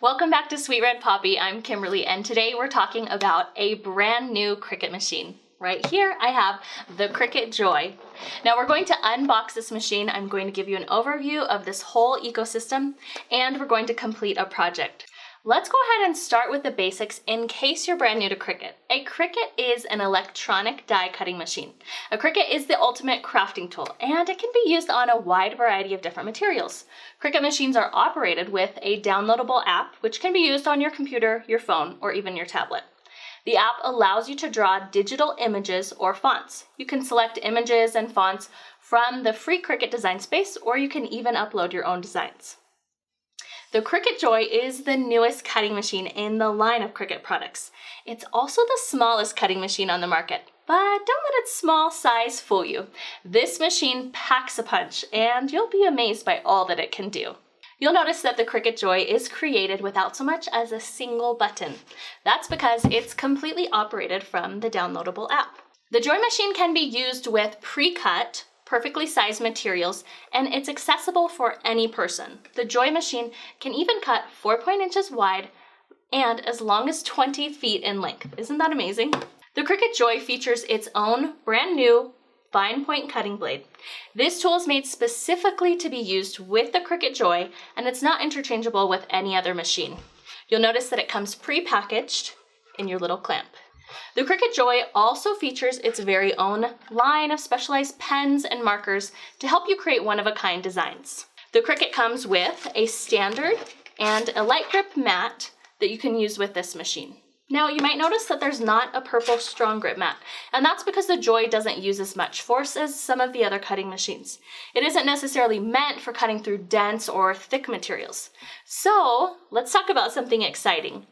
Welcome back to Sweet Red Poppy. I'm Kimberly, and today we're talking about a brand new Cricut machine. Right here I have the Cricut Joy. Now we're going to unbox this machine. I'm going to give you an overview of this whole ecosystem, and we're going to complete a project. Let's go ahead and start with the basics in case you're brand new to Cricut. A Cricut is an electronic die cutting machine. A Cricut is the ultimate crafting tool, and it can be used on a wide variety of different materials. Cricut machines are operated with a downloadable app, which can be used on your computer, your phone, or even your tablet. The app allows you to draw digital images or fonts. You can select images and fonts from the free Cricut design space, or you can even upload your own designs. The Cricut Joy is the newest cutting machine in the line of Cricut products. It's also the smallest cutting machine on the market, but don't let its small size fool you. This machine packs a punch, and you'll be amazed by all that it can do. You'll notice that the Cricut Joy is created without so much as a single button. That's because it's completely operated from the downloadable app. The Joy machine can be used with pre-cut, perfectly sized materials, and it's accessible for any person. The Joy machine can even cut 4 inches wide and as long as 20 feet in length. Isn't that amazing? The Cricut Joy features its own brand new fine point cutting blade. This tool is made specifically to be used with the Cricut Joy, and it's not interchangeable with any other machine. You'll notice that it comes pre-packaged in your little clamp. The Cricut Joy also features its very own line of specialized pens and markers to help you create one-of-a-kind designs. The Cricut comes with a standard and a light grip mat that you can use with this machine. Now, you might notice that there's not a purple strong grip mat, and that's because the Joy doesn't use as much force as some of the other cutting machines. It isn't necessarily meant for cutting through dense or thick materials. So, let's talk about something exciting.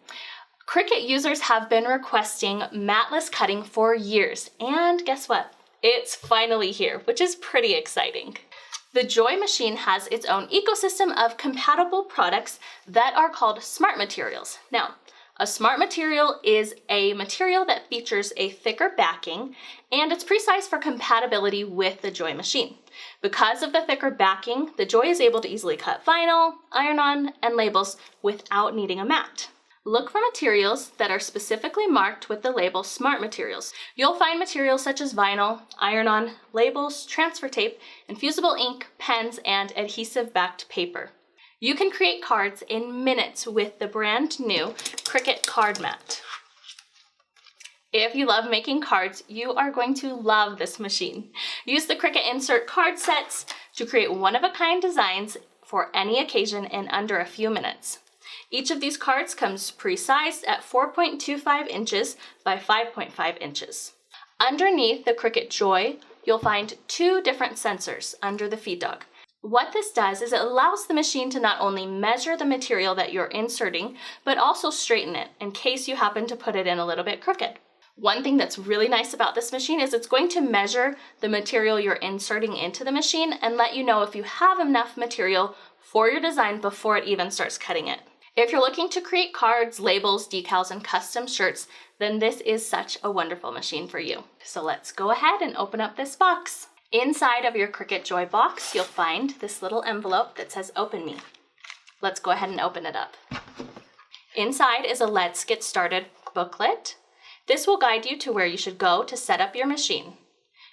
Cricut users have been requesting matless cutting for years, and guess what? It's finally here, which is pretty exciting. The Joy machine has its own ecosystem of compatible products that are called smart materials. Now, a smart material is a material that features a thicker backing, and it's pre-sized for compatibility with the Joy machine. Because of the thicker backing, the Joy is able to easily cut vinyl, iron-on, and labels without needing a mat. Look for materials that are specifically marked with the label Smart Materials. You'll find materials such as vinyl, iron-on, labels, transfer tape, infusible ink, pens, and adhesive-backed paper. You can create cards in minutes with the brand new Cricut Card Mat. If you love making cards, you are going to love this machine. Use the Cricut Insert card sets to create one-of-a-kind designs for any occasion in under a few minutes. Each of these cards comes pre-sized at 4.25 inches by 5.5 inches. Underneath the Cricut Joy, you'll find two different sensors under the feed dog. What this does is it allows the machine to not only measure the material that you're inserting, but also straighten it in case you happen to put it in a little bit crooked. One thing that's really nice about this machine is it's going to measure the material you're inserting into the machine and let you know if you have enough material for your design before it even starts cutting it. If you're looking to create cards, labels, decals, and custom shirts, then this is such a wonderful machine for you. So let's go ahead and open up this box. Inside of your Cricut Joy box, you'll find this little envelope that says Open Me. Let's go ahead and open it up. Inside is a Let's Get Started booklet. This will guide you to where you should go to set up your machine.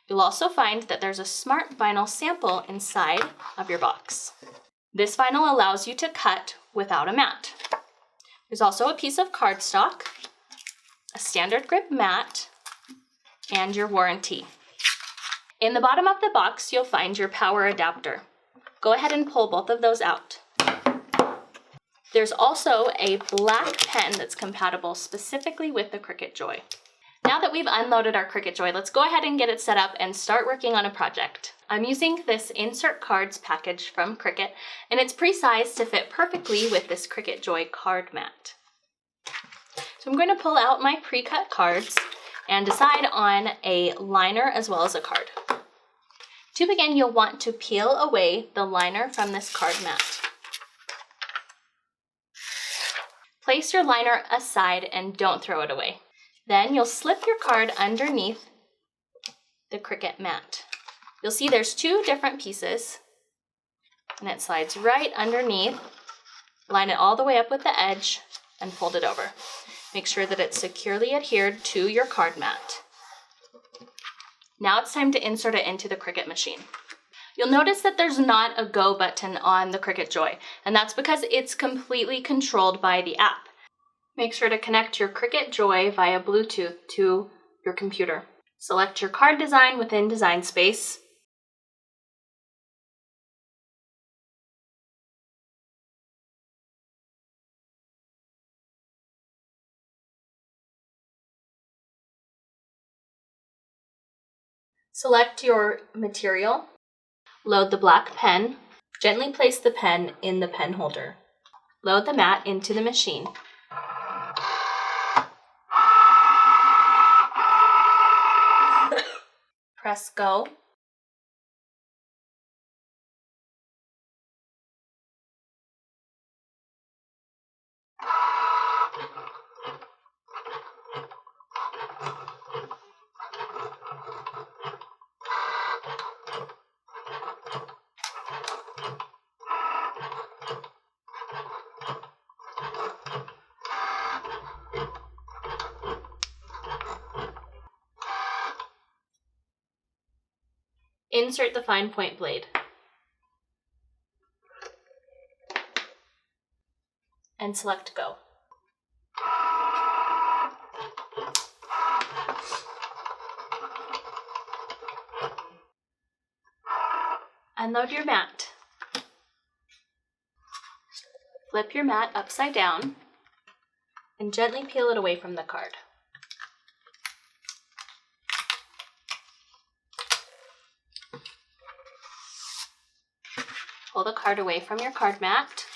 You'll also find that there's a smart vinyl sample inside of your box. This vinyl allows you to cut without a mat. There's also a piece of cardstock, a standard grip mat, and your warranty. In the bottom of the box, you'll find your power adapter. Go ahead and pull both of those out. There's also a black pen that's compatible specifically with the Cricut Joy. Now that we've unloaded our Cricut Joy, let's go ahead and get it set up and start working on a project. I'm using this Insert Cards package from Cricut, and it's pre-sized to fit perfectly with this Cricut Joy card mat. So I'm going to pull out my pre-cut cards and decide on a liner as well as a card. To begin, you'll want to peel away the liner from this card mat. Place your liner aside and don't throw it away. Then you'll slip your card underneath the Cricut mat. You'll see there's two different pieces, and it slides right underneath Line it all the way up with the edge and fold it over. Make sure that it's securely adhered to your card mat. Now it's time to insert it into the Cricut machine. You'll notice that there's not a go button on the Cricut Joy, and that's because it's completely controlled by the app. Make sure to connect your Cricut Joy via Bluetooth to your computer. Select your card design within Design Space. Select your material. Load the black pen. Gently place the pen in the pen holder. Load the mat into the machine. Press go. Insert the fine point blade. And select go. Unload your mat. Flip your mat upside down and gently peel it away from the card. Pull the card away from your card mat.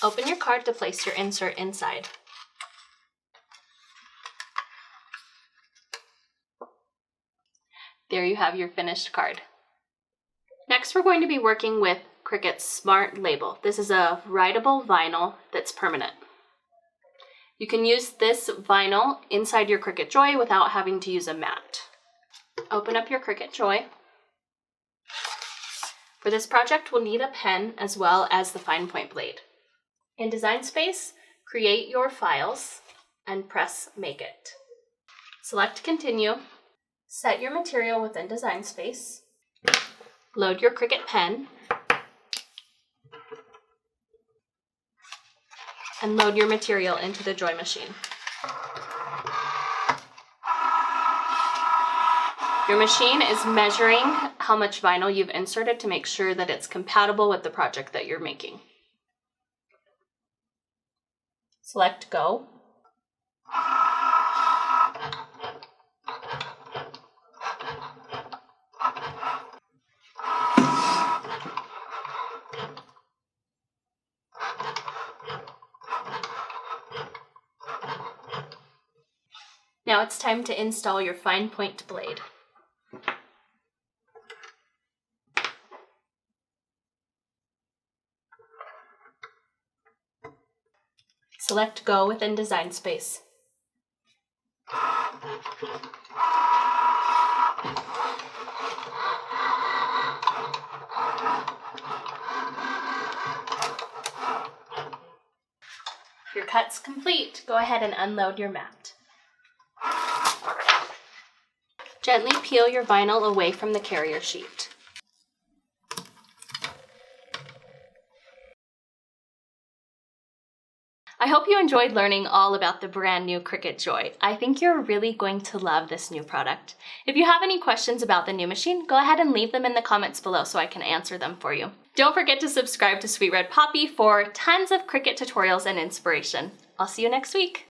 Open your card to place your insert inside. There you have your finished card. Next, we're going to be working with Cricut's Smart Label. This is a writable vinyl that's permanent. You can use this vinyl inside your Cricut Joy without having to use a mat. Open up your Cricut Joy. For this project, we'll need a pen as well as the fine point blade. In Design Space, create your files and press Make It. Select Continue. Set your material within Design Space. Load your Cricut pen. And load your material into the Joy machine. Your machine is measuring how much vinyl you've inserted to make sure that it's compatible with the project that you're making. Select Go. Now it's time to install your fine point blade. Select Go within Design Space. Your cut's complete. Go ahead and unload your mat. Gently peel your vinyl away from the carrier sheet. I hope you enjoyed learning all about the brand new Cricut Joy. I think you're really going to love this new product. If you have any questions about the new machine, go ahead and leave them in the comments below so I can answer them for you. Don't forget to subscribe to Sweet Red Poppy for tons of Cricut tutorials and inspiration. I'll see you next week.